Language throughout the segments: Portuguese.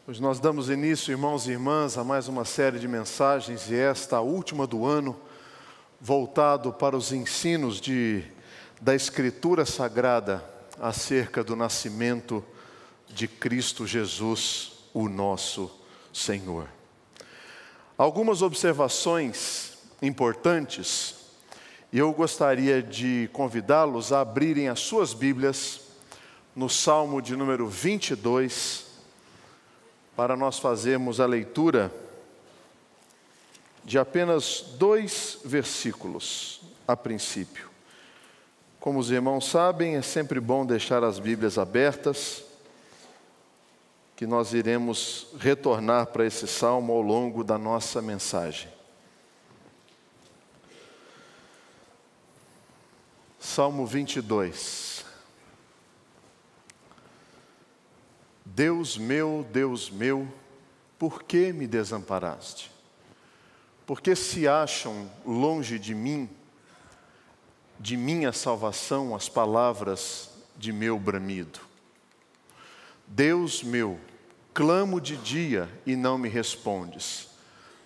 Hoje nós damos início, irmãos e irmãs, a mais uma série de mensagens, e esta, a última do ano, voltado para os ensinos da Escritura Sagrada acerca do nascimento de Cristo Jesus, o nosso Senhor. Algumas observações importantes, e eu gostaria de convidá-los a abrirem as suas Bíblias no Salmo de número 22, para nós fazermos a leitura de apenas 2 versículos a princípio. Como os irmãos sabem, é sempre bom deixar as Bíblias abertas, que nós iremos retornar para esse salmo ao longo da nossa mensagem. Salmo 22. Deus meu, por que me desamparaste? Porque se acham longe de mim, de minha salvação, as palavras de meu bramido. Deus meu, clamo de dia e não me respondes,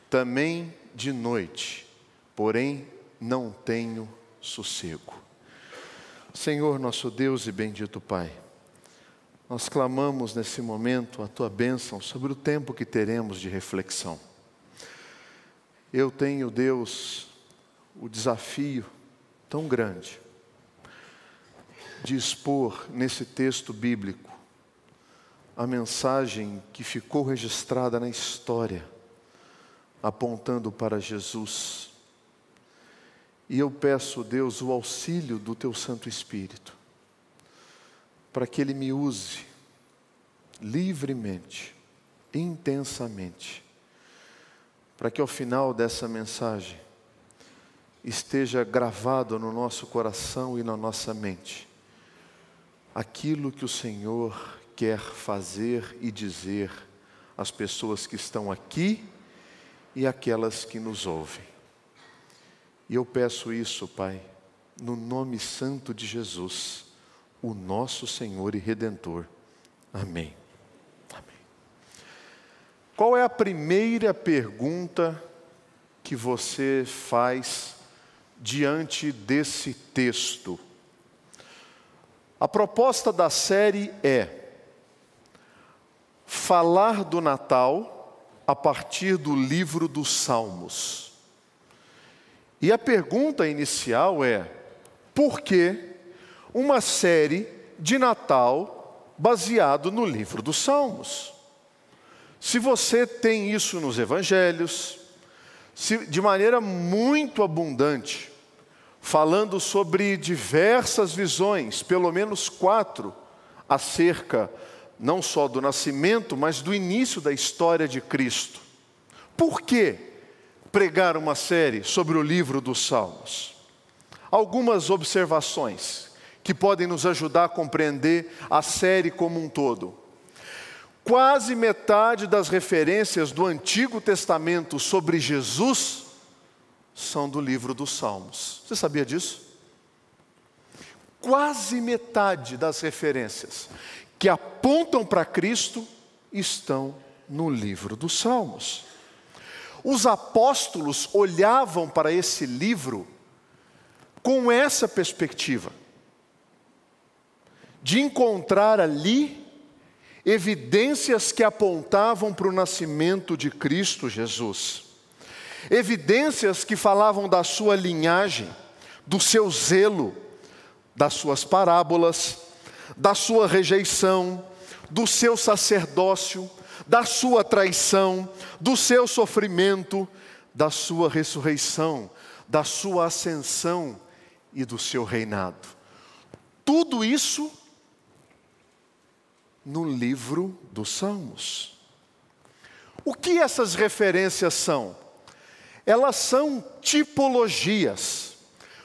também de noite, porém não tenho sossego. Senhor nosso Deus e bendito Pai, nós clamamos nesse momento a Tua bênção sobre o tempo que teremos de reflexão. Eu tenho, Deus, o desafio tão grande de expor nesse texto bíblico a mensagem que ficou registrada na história, apontando para Jesus. E eu peço, Deus, o auxílio do Teu Santo Espírito, para que Ele me use livremente, intensamente, para que ao final dessa mensagem esteja gravado no nosso coração e na nossa mente aquilo que o Senhor quer fazer e dizer às pessoas que estão aqui e aquelas que nos ouvem. E eu peço isso, Pai, no nome santo de Jesus, o nosso Senhor e Redentor. Amém. Amém. Qual é a primeira pergunta que você faz diante desse texto? A proposta da série é falar do Natal a partir do livro dos Salmos. E a pergunta inicial é: por que uma série de Natal baseado no livro dos Salmos? Se você tem isso nos Evangelhos, de maneira muito abundante, falando sobre diversas visões, pelo menos 4, acerca não só do nascimento, mas do início da história de Cristo. Por que pregar uma série sobre o livro dos Salmos? Algumas observações que podem nos ajudar a compreender a série como um todo. Quase metade das referências do Antigo Testamento sobre Jesus são do livro dos Salmos. Você sabia disso? Quase metade das referências que apontam para Cristo estão no livro dos Salmos. Os apóstolos olhavam para esse livro com essa perspectiva, de encontrar ali evidências que apontavam para o nascimento de Cristo Jesus. Evidências que falavam da sua linhagem, do seu zelo, das suas parábolas, da sua rejeição, do seu sacerdócio, da sua traição, do seu sofrimento, da sua ressurreição, da sua ascensão e do seu reinado. Tudo isso no livro dos Salmos. O que essas referências são? Elas são tipologias.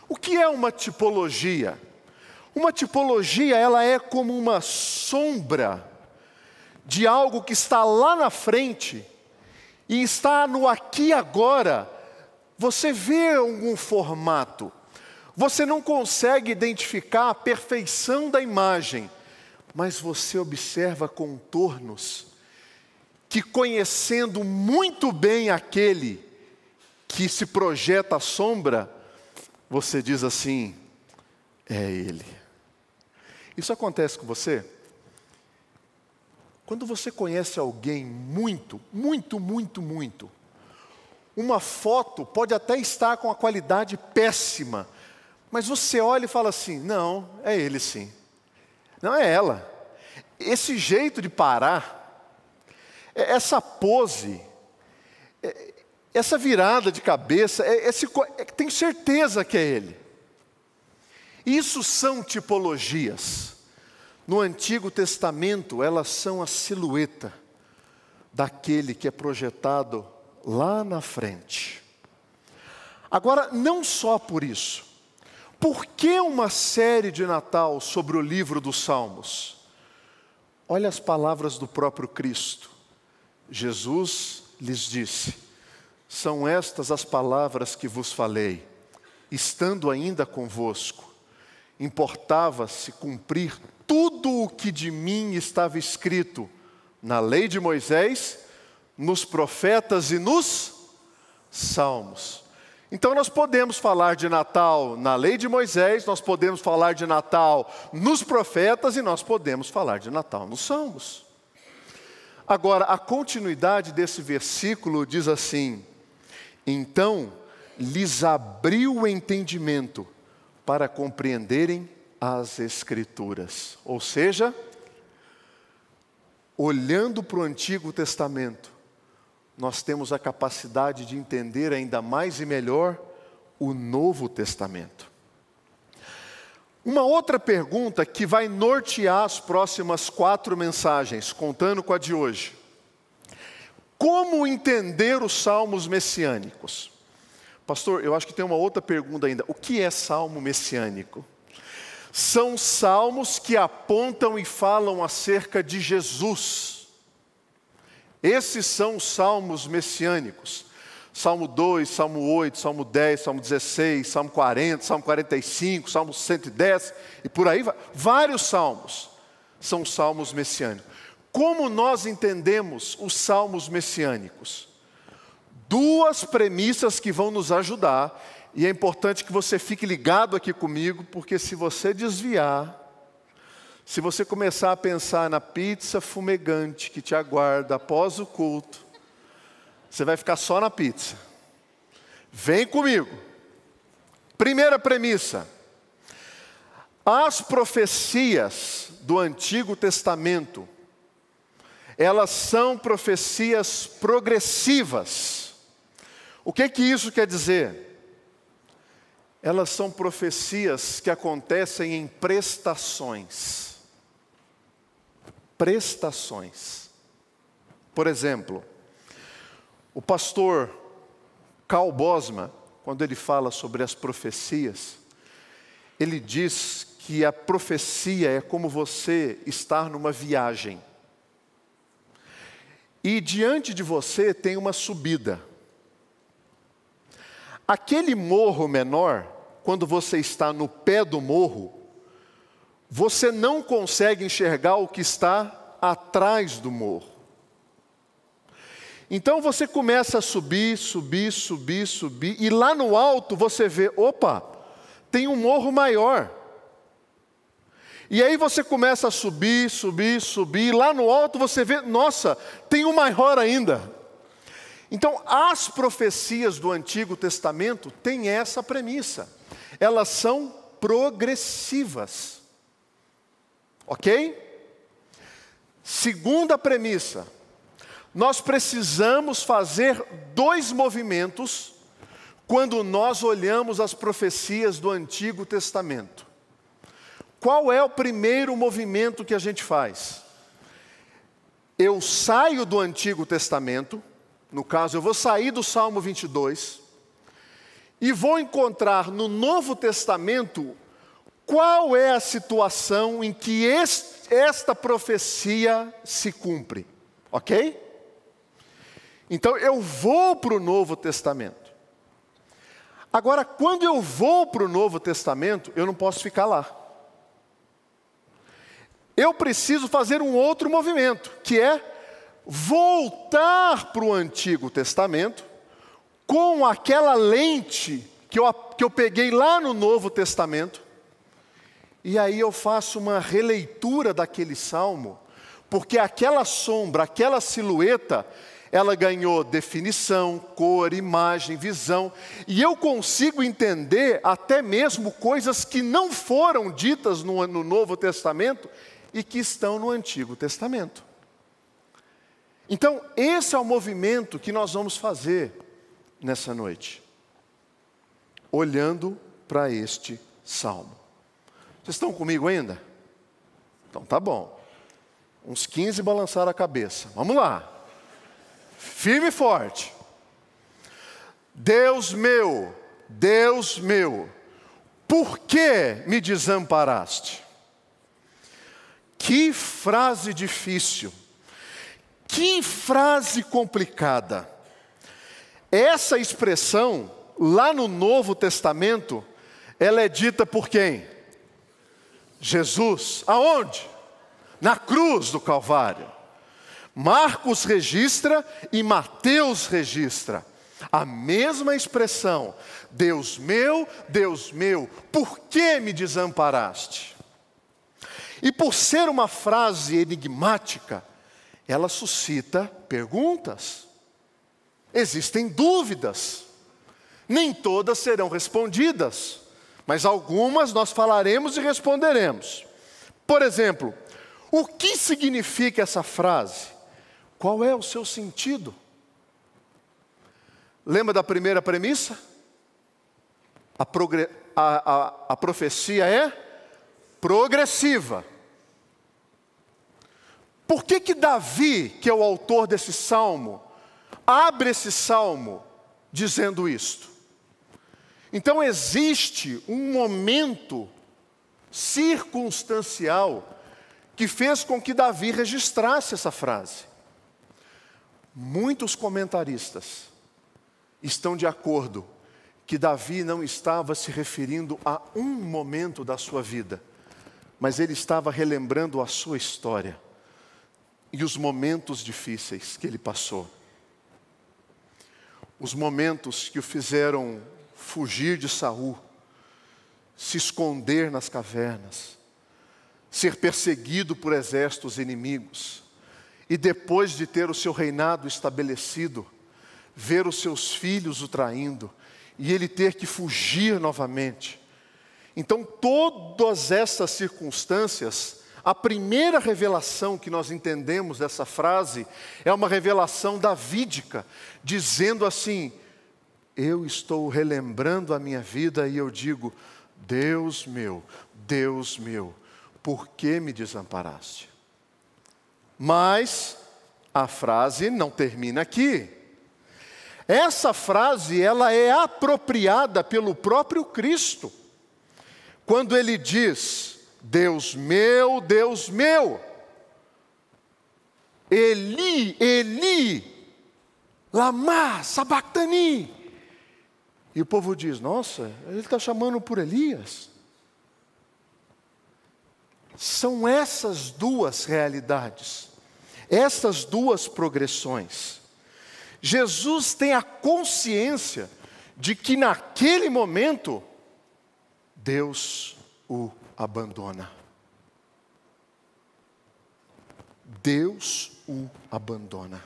O que é uma tipologia? Uma tipologia, ela é como uma sombra de algo que está lá na frente e está no aqui e agora. Você vê algum formato, você não consegue identificar a perfeição da imagem, mas você observa contornos que conhecendo muito bem aquele que se projeta à sombra, você diz assim, é Ele. Isso acontece com você? Quando você conhece alguém muito, uma foto pode até estar com a qualidade péssima, mas você olha e fala assim, não, é ele sim. Não é ela. Esse jeito de parar, essa pose, essa virada de cabeça, tenho certeza que é ele. Isso são tipologias. No Antigo Testamento, elas são a silhueta daquele que é projetado lá na frente. Agora, não só por isso. Por que uma série de Natal sobre o livro dos Salmos? Olha as palavras do próprio Cristo. Jesus lhes disse, são estas as palavras que vos falei, estando ainda convosco. Importava-se cumprir tudo o que de mim estava escrito na lei de Moisés, nos profetas e nos salmos. Então nós podemos falar de Natal na lei de Moisés, nós podemos falar de Natal nos profetas e nós podemos falar de Natal nos salmos. Agora, a continuidade desse versículo diz assim, então lhes abriu o entendimento para compreenderem as Escrituras. Ou seja, olhando para o Antigo Testamento, nós temos a capacidade de entender ainda mais e melhor o Novo Testamento. Uma outra pergunta que vai nortear as próximas 4 mensagens, contando com a de hoje. Como entender os salmos messiânicos? Pastor, eu acho que tem uma outra pergunta ainda. O que é salmo messiânico? São salmos que apontam e falam acerca de Jesus. Esses são os salmos messiânicos. Salmo 2, Salmo 8, Salmo 10, Salmo 16, Salmo 40, Salmo 45, Salmo 110 e por aí vai. Vários salmos são salmos messiânicos. Como nós entendemos os salmos messiânicos? 2 premissas que vão nos ajudar, e é importante que você fique ligado aqui comigo, porque se você desviar, se você começar a pensar na pizza fumegante que te aguarda após o culto, você vai ficar só na pizza. Vem comigo. Primeira premissa. As profecias do Antigo Testamento, elas são profecias progressivas. O que isso quer dizer? Elas são profecias que acontecem em prestações. Prestações. Por exemplo, o pastor Karl Bosma, quando ele fala sobre as profecias, ele diz que a profecia é como você estar numa viagem. E diante de você tem uma subida. Aquele morro menor, quando você está no pé do morro, você não consegue enxergar o que está atrás do morro. Então você começa a subir, e lá no alto você vê, opa, tem um morro maior. E aí você começa a subir, e lá no alto você vê, nossa, tem um maior ainda. Então, as profecias do Antigo Testamento têm essa premissa. Elas são progressivas. Ok? Segunda premissa. Nós precisamos fazer 2 movimentos quando nós olhamos as profecias do Antigo Testamento. Qual é o primeiro movimento que a gente faz? Eu saio do Antigo Testamento. No caso, eu vou sair do Salmo 22 e vou encontrar no Novo Testamento qual é a situação em que esta profecia se cumpre. Ok? Então, eu vou para o Novo Testamento. Agora, quando eu vou para o Novo Testamento, eu não posso ficar lá. Eu preciso fazer um outro movimento, que é voltar para o Antigo Testamento com aquela lente que eu peguei lá no Novo Testamento, e aí eu faço uma releitura daquele salmo, porque aquela sombra, aquela silhueta, ela ganhou definição, cor, imagem, visão, e eu consigo entender até mesmo coisas que não foram ditas no Novo Testamento e que estão no Antigo Testamento. Então, esse é o movimento que nós vamos fazer nessa noite, olhando para este salmo. Vocês estão comigo ainda? Então tá bom. Uns 15 balançaram a cabeça. Vamos lá. Firme e forte. Deus meu, por que me desamparaste? Que frase difícil. Que frase complicada. Essa expressão, lá no Novo Testamento, ela é dita por quem? Jesus. Aonde? Na cruz do Calvário. Marcos registra e Mateus registra a mesma expressão. Deus meu, por que me desamparaste? E por ser uma frase enigmática, ela suscita perguntas. Existem dúvidas. Nem todas serão respondidas, mas algumas nós falaremos e responderemos. Por exemplo, o que significa essa frase? Qual é o seu sentido? Lembra da primeira premissa? A profecia é progressiva. Por que Davi, que é o autor desse salmo, abre esse salmo dizendo isto? Então existe um momento circunstancial que fez com que Davi registrasse essa frase. Muitos comentaristas estão de acordo que Davi não estava se referindo a um momento da sua vida, mas ele estava relembrando a sua história e os momentos difíceis que ele passou. Os momentos que o fizeram fugir de Saul, se esconder nas cavernas, ser perseguido por exércitos inimigos, e depois de ter o seu reinado estabelecido, ver os seus filhos o traindo, e ele ter que fugir novamente. Então, todas essas circunstâncias, a primeira revelação que nós entendemos dessa frase, é uma revelação davídica, dizendo assim: eu estou relembrando a minha vida e eu digo, Deus meu, por que me desamparaste? Mas a frase não termina aqui. Essa frase, ela é apropriada pelo próprio Cristo. Quando ele diz, Deus meu, Eli, Eli, lama sabactani. E o povo diz, nossa, ele está chamando por Elias. São essas duas realidades, essas duas progressões. Jesus tem a consciência de que naquele momento, Deus o abandona. Deus o abandona.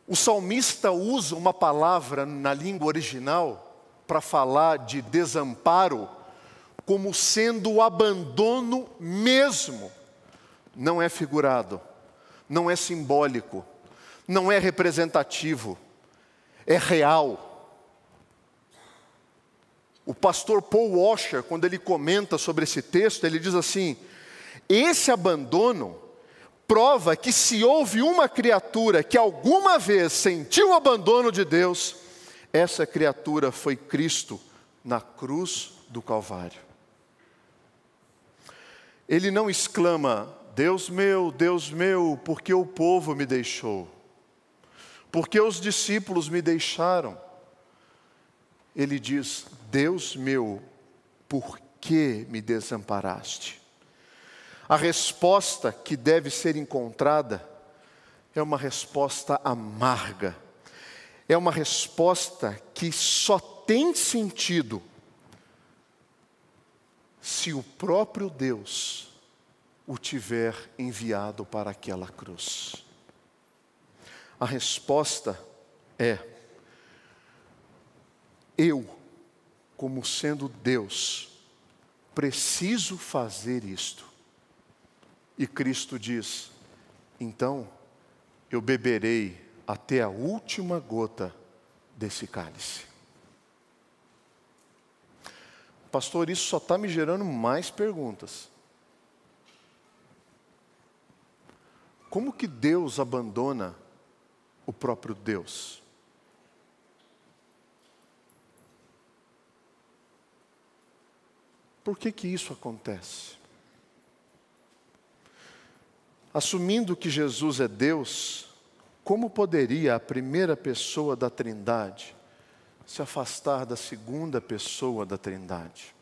O salmista usa uma palavra na língua original para falar de desamparo, como sendo o abandono mesmo. Não é figurado, não é simbólico, não é representativo, é real. O pastor Paul Washer, quando ele comenta sobre esse texto, ele diz assim: esse abandono prova que se houve uma criatura que alguma vez sentiu o abandono de Deus, essa criatura foi Cristo na cruz do Calvário. Ele não exclama, Deus meu, por que o povo me deixou? Por que os discípulos me deixaram? Ele diz, Deus meu, por que me desamparaste? A resposta que deve ser encontrada é uma resposta amarga. É uma resposta que só tem sentido se o próprio Deus o tiver enviado para aquela cruz. A resposta é: eu, como sendo Deus, preciso fazer isto. E Cristo diz: então eu beberei até a última gota desse cálice. Pastor, isso só está me gerando mais perguntas. Como que Deus abandona o próprio Deus? Por que que isso acontece? Assumindo que Jesus é Deus, como poderia a primeira pessoa da Trindade se afastar da segunda pessoa da Trindade?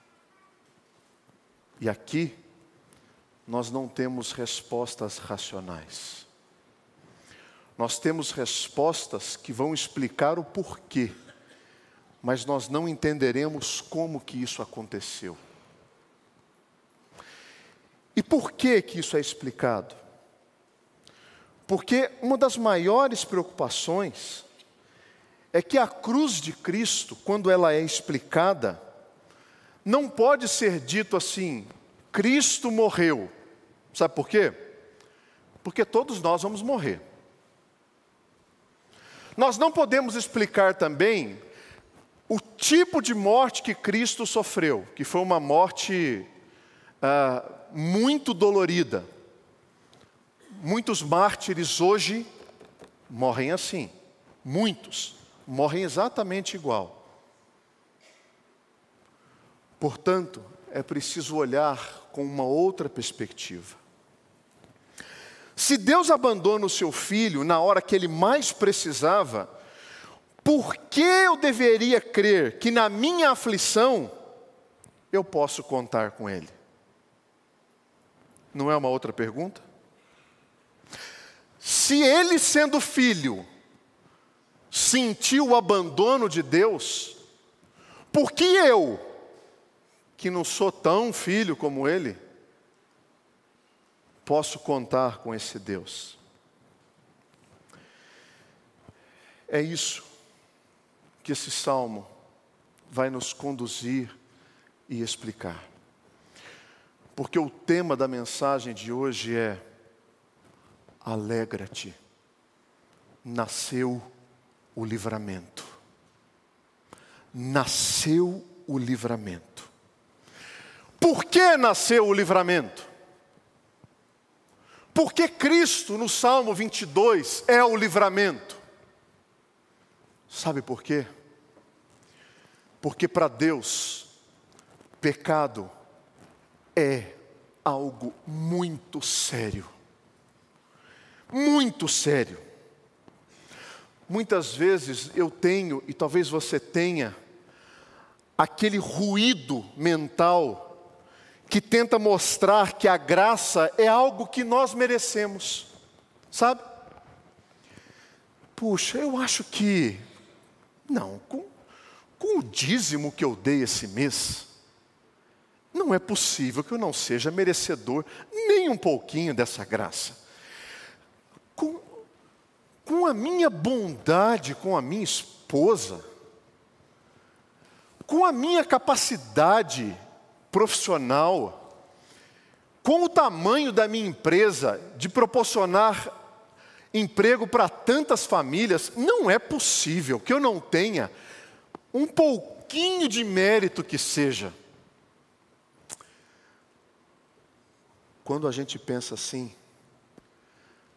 E aqui, nós não temos respostas racionais. Nós temos respostas que vão explicar o porquê, mas nós não entenderemos como que isso aconteceu. E por que que isso é explicado? Porque uma das maiores preocupações é que a cruz de Cristo, quando ela é explicada, não pode ser dito assim: Cristo morreu. Sabe por quê? Porque todos nós vamos morrer. Nós não podemos explicar também o tipo de morte que Cristo sofreu, que foi uma morte muito dolorida. Muitos mártires hoje morrem assim. Muitos morrem exatamente igual. Portanto, é preciso olhar com uma outra perspectiva. Se Deus abandona o seu filho na hora que ele mais precisava, por que eu deveria crer que na minha aflição eu posso contar com ele? Não é uma outra pergunta? Se ele, sendo filho, sentiu o abandono de Deus, por que eu, que não sou tão filho como ele, posso contar com esse Deus? É isso que esse salmo vai nos conduzir e explicar. Porque o tema da mensagem de hoje é: alegra-te, nasceu o livramento. Nasceu o livramento. Por que nasceu o livramento? Porque Cristo, no Salmo 22, é o livramento. Sabe por quê? Porque para Deus, pecado é algo muito sério. Muito sério. Muitas vezes eu tenho, e talvez você tenha, aquele ruído mental que tenta mostrar que a graça é algo que nós merecemos, sabe? Puxa, eu acho que, não, com o dízimo que eu dei esse mês, não é possível que eu não seja merecedor nem um pouquinho dessa graça. Com a minha bondade com a minha esposa, com a minha capacidade profissional, com o tamanho da minha empresa de proporcionar emprego para tantas famílias, não é possível que eu não tenha um pouquinho de mérito que seja. Quando a gente pensa assim,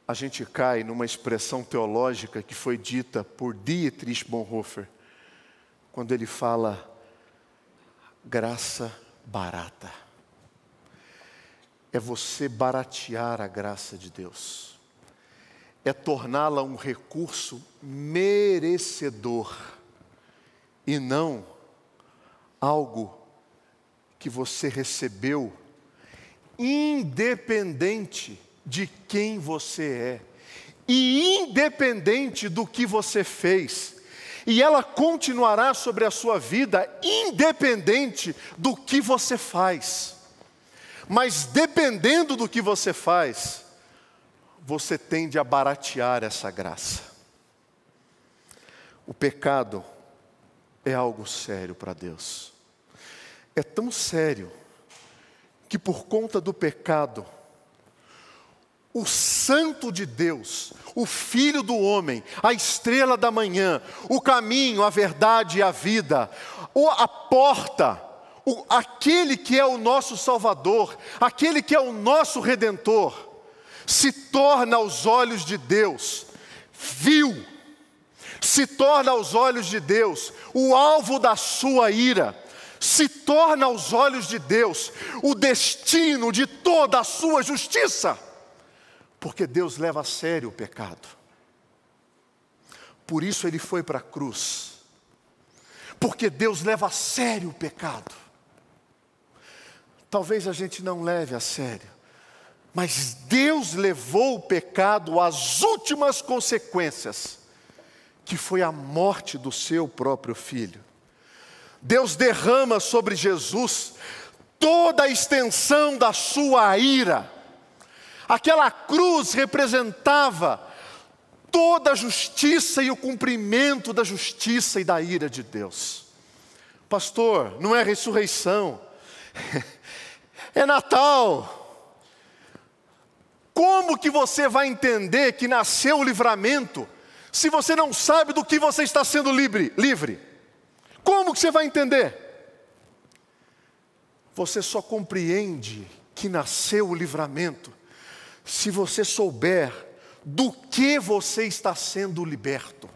a gente cai numa expressão teológica que foi dita por Dietrich Bonhoeffer, quando ele fala graça barata. É você baratear a graça de Deus. É torná-la um recurso merecedor e não algo que você recebeu independente de quem você é, e independente do que você fez. E ela continuará sobre a sua vida, independente do que você faz. Mas dependendo do que você faz, você tende a baratear essa graça. O pecado é algo sério para Deus. É tão sério que por conta do pecado, o Santo de Deus, o Filho do homem, a estrela da manhã, o caminho, a verdade e a vida, a porta, aquele que é o nosso Salvador, aquele que é o nosso Redentor, se torna aos olhos de Deus vil, se torna aos olhos de Deus o alvo da sua ira, se torna aos olhos de Deus o destino de toda a sua justiça. Porque Deus leva a sério o pecado. Por isso Ele foi para a cruz. Porque Deus leva a sério o pecado. Talvez a gente não leve a sério, mas Deus levou o pecado às últimas consequências, que foi a morte do seu próprio Filho. Deus derrama sobre Jesus toda a extensão da sua ira. Aquela cruz representava toda a justiça e o cumprimento da justiça e da ira de Deus. Pastor, não é ressurreição, é Natal. Como que você vai entender que nasceu o livramento, se você não sabe do que você está sendo livre? Como que você vai entender? Você só compreende que nasceu o livramento se você souber do que você está sendo liberto,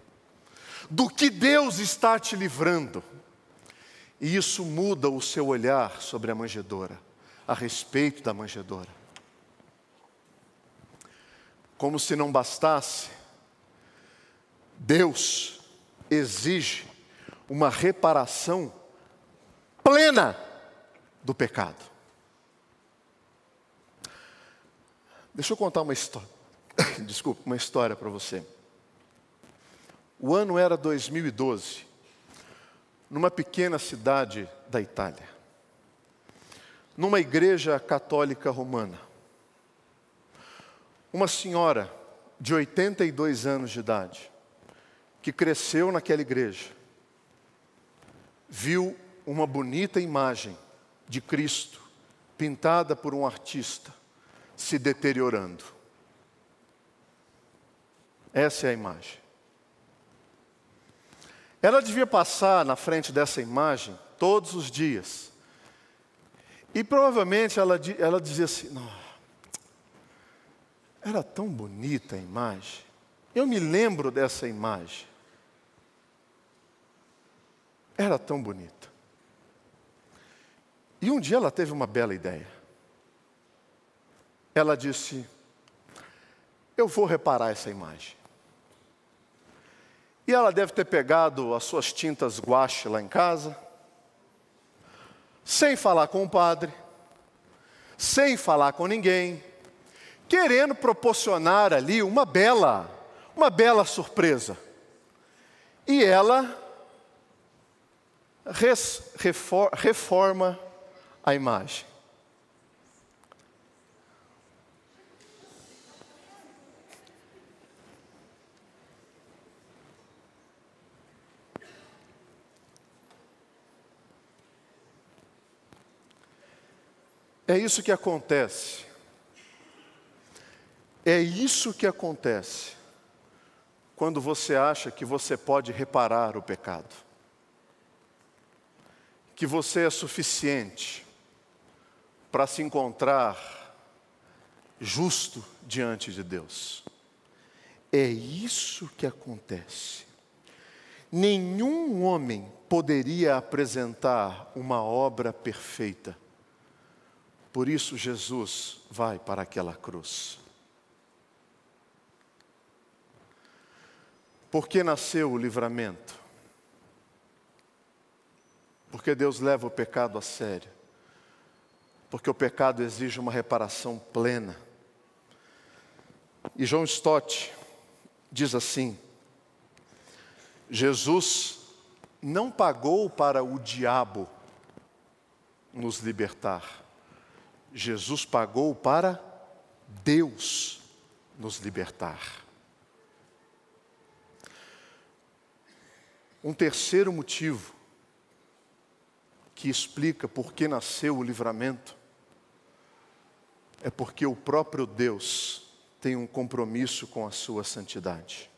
do que Deus está te livrando. E isso muda o seu olhar sobre a manjedoura, a respeito da manjedoura. Como se não bastasse, Deus exige uma reparação plena do pecado. Deixa eu contar uma história. Desculpa, uma história para você. O ano era 2012, numa pequena cidade da Itália, numa igreja católica romana. Uma senhora de 82 anos de idade, que cresceu naquela igreja, viu uma bonita imagem de Cristo, pintada por um artista, se deteriorando. Essa é a imagem. Ela devia passar na frente dessa imagem todos os dias. E provavelmente ela dizia assim: não, era tão bonita a imagem. Eu me lembro dessa imagem. Era tão bonita. E um dia ela teve uma bela ideia. Ela disse: eu vou reparar essa imagem. E ela deve ter pegado as suas tintas guache lá em casa, sem falar com o padre, sem falar com ninguém, querendo proporcionar ali uma bela surpresa. E ela reforma a imagem. É isso que acontece. É isso que acontece quando você acha que você pode reparar o pecado, que você é suficiente para se encontrar justo diante de Deus. É isso que acontece. Nenhum homem poderia apresentar uma obra perfeita. Por isso Jesus vai para aquela cruz. Por que nasceu o livramento? Porque Deus leva o pecado a sério. Porque o pecado exige uma reparação plena. E John Stott, diz assim: Jesus não pagou para o diabo nos libertar. Jesus pagou para Deus nos libertar. Um terceiro motivo que explica por que nasceu o livramento é porque o próprio Deus tem um compromisso com a sua santidade.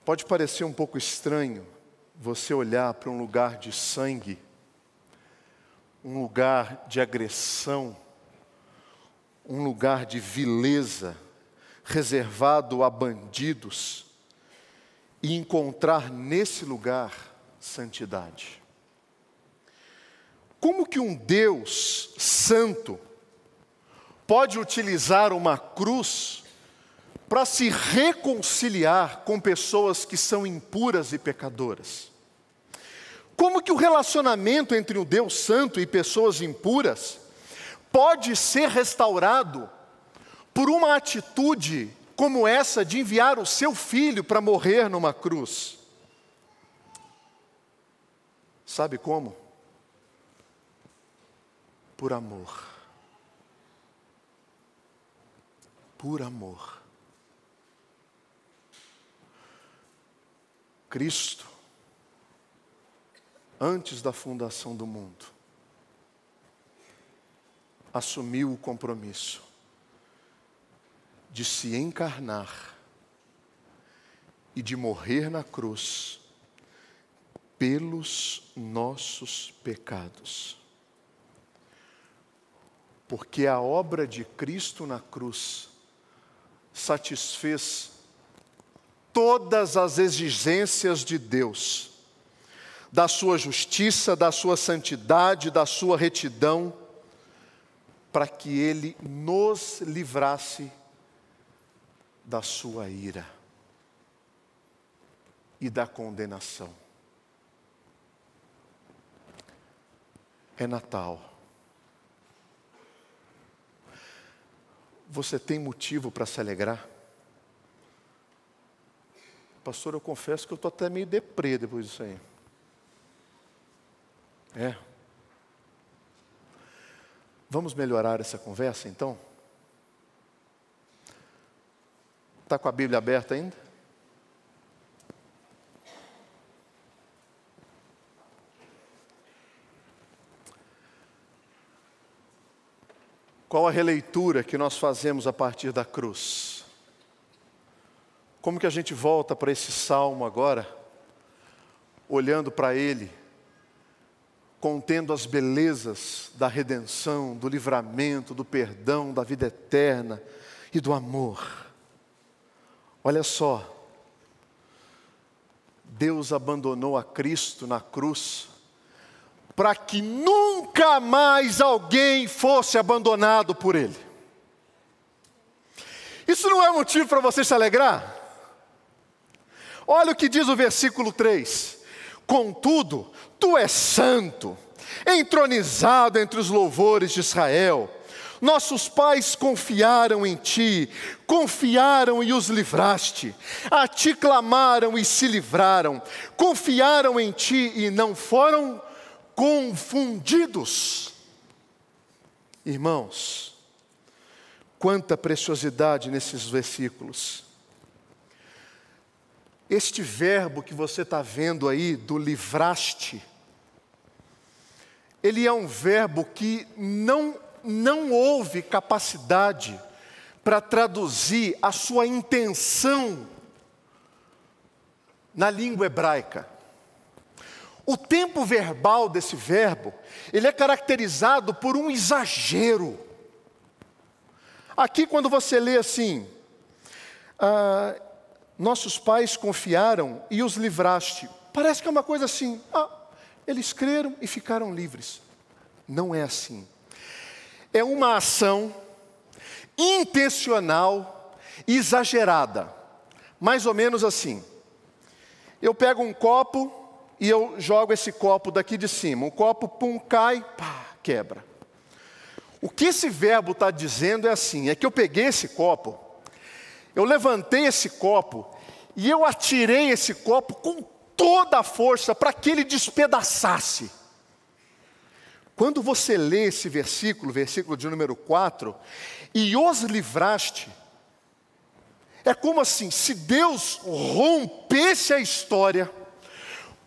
Pode parecer um pouco estranho você olhar para um lugar de sangue, um lugar de agressão, um lugar de vileza, reservado a bandidos, e encontrar nesse lugar santidade. Como que um Deus santo pode utilizar uma cruz para se reconciliar com pessoas que são impuras e pecadoras? Como que o relacionamento entre um Deus santo e pessoas impuras pode ser restaurado por uma atitude como essa de enviar o seu filho para morrer numa cruz? Sabe como? Por amor. Por amor. Cristo, antes da fundação do mundo, assumiu o compromisso de se encarnar e de morrer na cruz pelos nossos pecados. Porque a obra de Cristo na cruz satisfez todas as exigências de Deus, da sua justiça, da sua santidade, da sua retidão, para que Ele nos livrasse da sua ira e da condenação. É Natal. Você tem motivo para se alegrar? Pastor, eu confesso que eu estou até meio deprê depois disso aí. Vamos melhorar essa conversa então? Está com a Bíblia aberta ainda? Qual a releitura que nós fazemos a partir da cruz? Como que a gente volta para esse salmo agora, olhando para ele, contendo as belezas da redenção, do livramento, do perdão, da vida eterna e do amor? Olha só, Deus abandonou a Cristo na cruz para que nunca mais alguém fosse abandonado por Ele. Isso não é motivo para você se alegrar? Olha o que diz o versículo 3. Contudo, Tu és santo, entronizado entre os louvores de Israel. Nossos pais confiaram em Ti, confiaram e os livraste. A Ti clamaram e se livraram. Confiaram em Ti e não foram confundidos. Irmãos, quanta preciosidade nesses versículos. Este verbo que você está vendo aí, do livraste, ele é um verbo que não houve capacidade para traduzir a sua intenção na língua hebraica. O tempo verbal desse verbo, ele é caracterizado por um exagero. Aqui quando você lê assim, nossos pais confiaram e os livraste. Parece que é uma coisa assim, eles creram e ficaram livres. Não é assim. É uma ação intencional, exagerada. Mais ou menos assim. Eu pego um copo e eu jogo esse copo daqui de cima. O copo, pum, cai, pá, quebra. O que esse verbo está dizendo é assim, é que eu peguei esse copo Eu levantei esse copo e eu atirei esse copo com toda a força para que ele despedaçasse. Quando você lê esse versículo de número 4, e os livraste, é como assim, se Deus rompesse a história,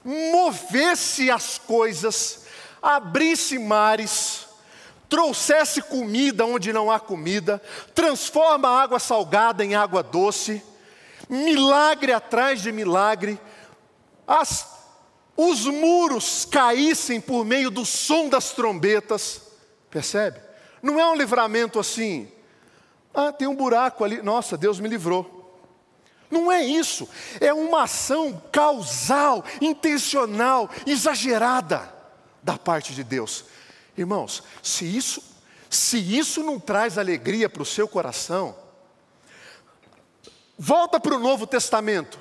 movesse as coisas, abrisse mares, trouxesse comida onde não há comida, transforma a água salgada em água doce, milagre atrás de milagre, os muros caíssem por meio do som das trombetas, percebe? Não é um livramento assim, tem um buraco ali, nossa, Deus me livrou. Não é isso, é uma ação causal, intencional, exagerada da parte de Deus. Irmãos, se isso não traz alegria para o seu coração, volta para o Novo Testamento.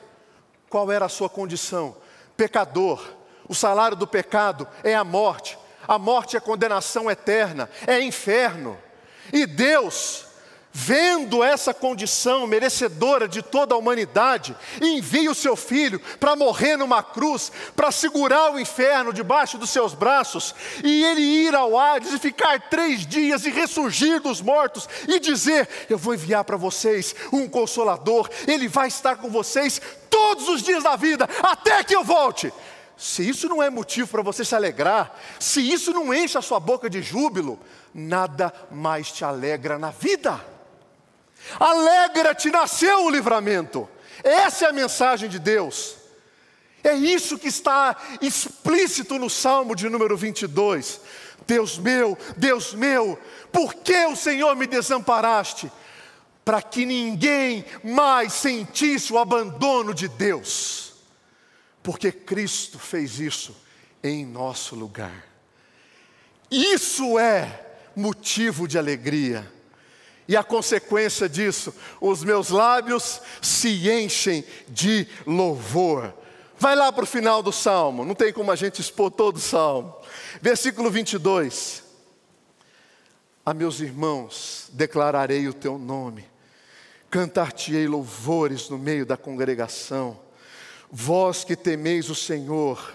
Qual era a sua condição? Pecador. O salário do pecado é a morte é condenação eterna, é inferno. E Deus, vendo essa condição merecedora de toda a humanidade, envia o seu Filho para morrer numa cruz, para segurar o inferno debaixo dos seus braços, e ele ir ao Hades e ficar 3 dias e ressurgir dos mortos, e dizer, eu vou enviar para vocês um Consolador, ele vai estar com vocês todos os dias da vida, até que eu volte. Se isso não é motivo para você se alegrar, se isso não enche a sua boca de júbilo, nada mais te alegra na vida. Alegra-te, nasceu o livramento. Essa é a mensagem de Deus. É isso que está explícito no Salmo de número 22. Deus meu, por que o Senhor me desamparaste? Para que ninguém mais sentisse o abandono de Deus. Porque Cristo fez isso em nosso lugar. Isso é motivo de alegria. E a consequência disso, os meus lábios se enchem de louvor. Vai lá para o final do Salmo, não tem como a gente expor todo o Salmo. Versículo 22. A meus irmãos declararei o teu nome, cantar-te-ei louvores no meio da congregação. Vós que temeis o Senhor,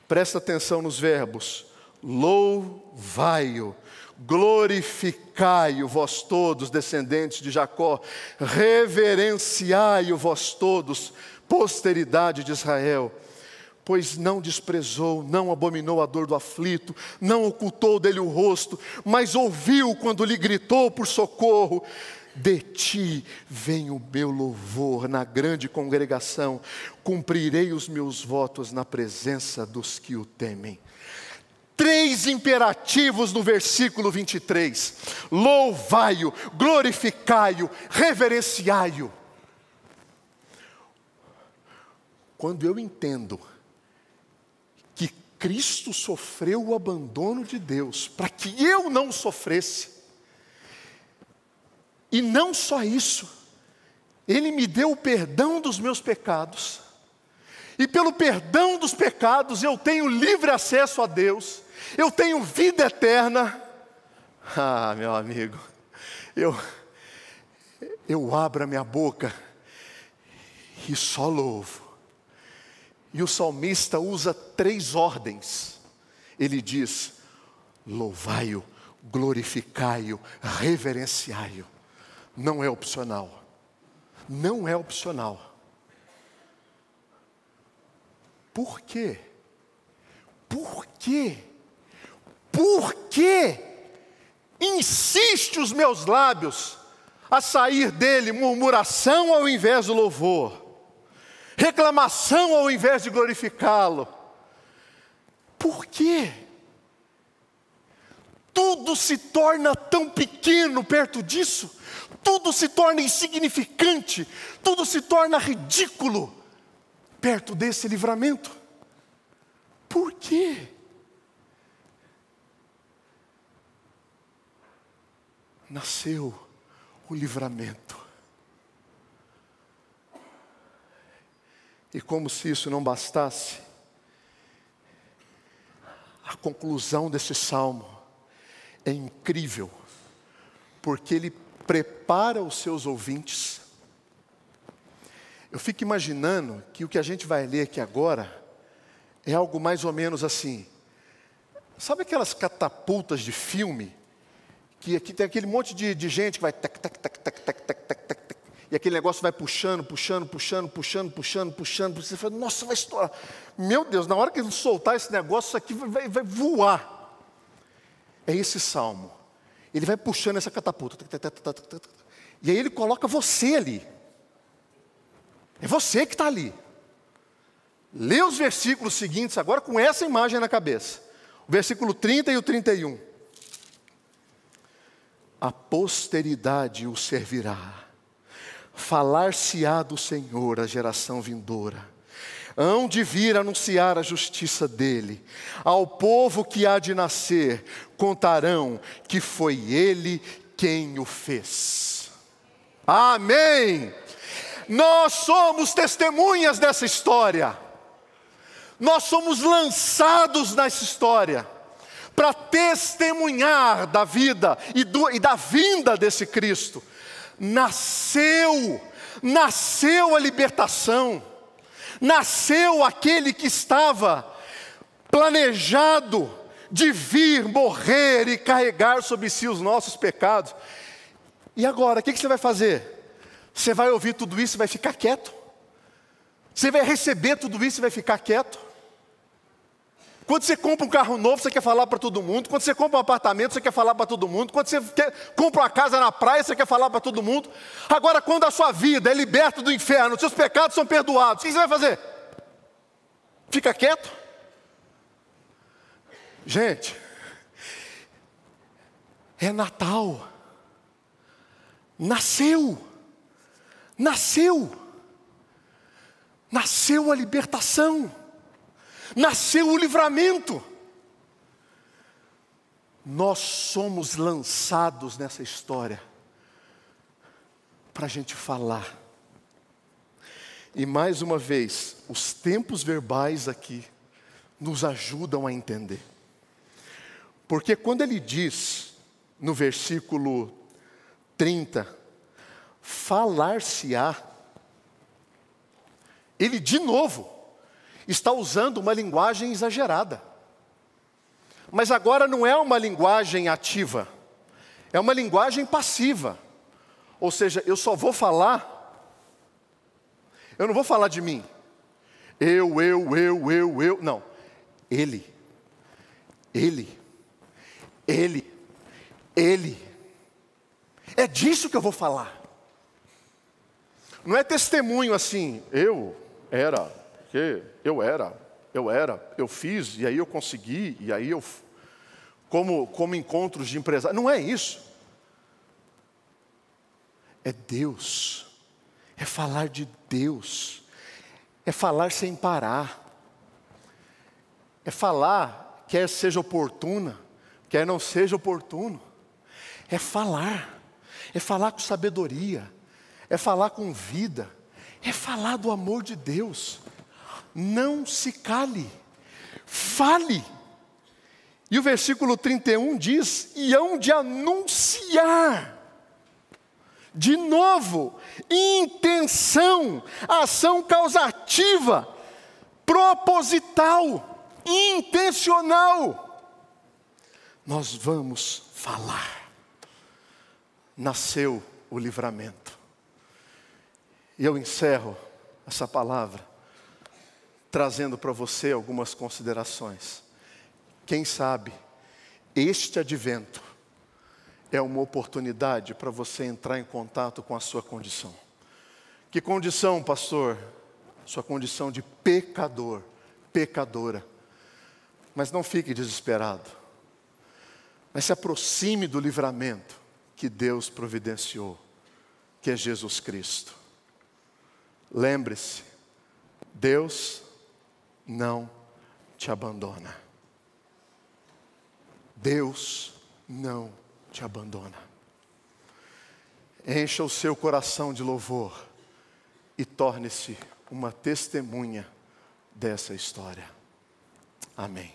presta atenção nos verbos, louvai-o, glorificai-o vós todos, descendentes de Jacó, reverenciai-o vós todos, posteridade de Israel. Pois não desprezou, não abominou a dor do aflito, não ocultou dele o rosto, mas ouviu quando lhe gritou por socorro. De ti vem o meu louvor na grande congregação, cumprirei os meus votos na presença dos que o temem. 3 imperativos no versículo 23. Louvai-o, glorificai-o, reverenciai-o. Quando eu entendo que Cristo sofreu o abandono de Deus, para que eu não sofresse, e não só isso, Ele me deu o perdão dos meus pecados, e pelo perdão dos pecados eu tenho livre acesso a Deus, eu tenho vida eterna. Meu amigo, eu abro a minha boca e só louvo. E o salmista usa 3 ordens. Ele diz, louvai-o, glorificai-o, reverenciai-o. Não é opcional. Não é opcional. Por quê? Por quê? Por que insiste os meus lábios a sair dele murmuração ao invés do louvor? Reclamação ao invés de glorificá-lo? Por quê? Tudo se torna tão pequeno perto disso, tudo se torna insignificante, tudo se torna ridículo perto desse livramento. Por quê? Nasceu o livramento. E como se isso não bastasse, a conclusão desse salmo é incrível, porque ele prepara os seus ouvintes Eu fico imaginando que o que a gente vai ler aqui agora é algo mais ou menos assim. Sabe aquelas catapultas de filme? Que aqui tem aquele monte de gente que vai tac, tac, tac, tac, tac, tac, tac, tac, tac, e aquele negócio vai puxando. Você fala, nossa, vai estourar. Meu Deus, na hora que ele soltar esse negócio, isso aqui vai voar. É esse salmo. Ele vai puxando essa catapulta. E aí ele coloca você ali. É você que está ali. Lê os versículos seguintes agora com essa imagem na cabeça. O versículo 30 e o 31. A posteridade o servirá. Falar-se-á do Senhor a geração vindoura. Hão de vir anunciar a justiça dele. Ao povo que há de nascer, contarão que foi ele quem o fez. Amém! Nós somos testemunhas dessa história. Nós somos lançados nessa história para testemunhar da vida e da vinda desse Cristo. Nasceu a libertação, nasceu aquele que estava planejado de vir, morrer e carregar sobre si os nossos pecados. E agora, o que você vai fazer? Você vai ouvir tudo isso e vai ficar quieto? Você vai receber tudo isso e vai ficar quieto? Quando você compra um carro novo, você quer falar para todo mundo. Quando você compra um apartamento, você quer falar para todo mundo. Quando você compra uma casa na praia, você quer falar para todo mundo. Agora, quando a sua vida é liberta do inferno, os seus pecados são perdoados, o que você vai fazer? Fica quieto? Gente, é Natal. Nasceu a libertação, nasceu o livramento. Nós somos lançados nessa história para a gente falar. E mais uma vez, os tempos verbais aqui nos ajudam a entender. Porque quando ele diz, no versículo 30, falar-se-á, ele de novo está usando uma linguagem exagerada. Mas agora não é uma linguagem ativa, é uma linguagem passiva. Ou seja, eu só vou falar, eu não vou falar de mim. Eu, não. Ele. É disso que eu vou falar. Não é testemunho assim, eu fiz, e aí eu consegui, e aí eu, como encontros de empresário. Não é isso. É Deus, é falar de Deus, é falar sem parar, é falar, quer seja oportuna, quer não seja oportuno, é falar com sabedoria, é falar com vida, é falar do amor de Deus. Não se cale, fale. E o versículo 31 diz, e hão de anunciar, de novo, intenção, ação causativa, proposital, intencional. Nós vamos falar. Nasceu o livramento. E eu encerro essa palavra trazendo para você algumas considerações. Quem sabe este advento é uma oportunidade para você entrar em contato com a sua condição. Que condição, pastor? Sua condição de pecador, pecadora. Mas não fique desesperado. Mas se aproxime do livramento que Deus providenciou, que é Jesus Cristo. Lembre-se, Deus não te abandona. Deus não te abandona. Encha o seu coração de louvor e torne-se uma testemunha dessa história. Amém.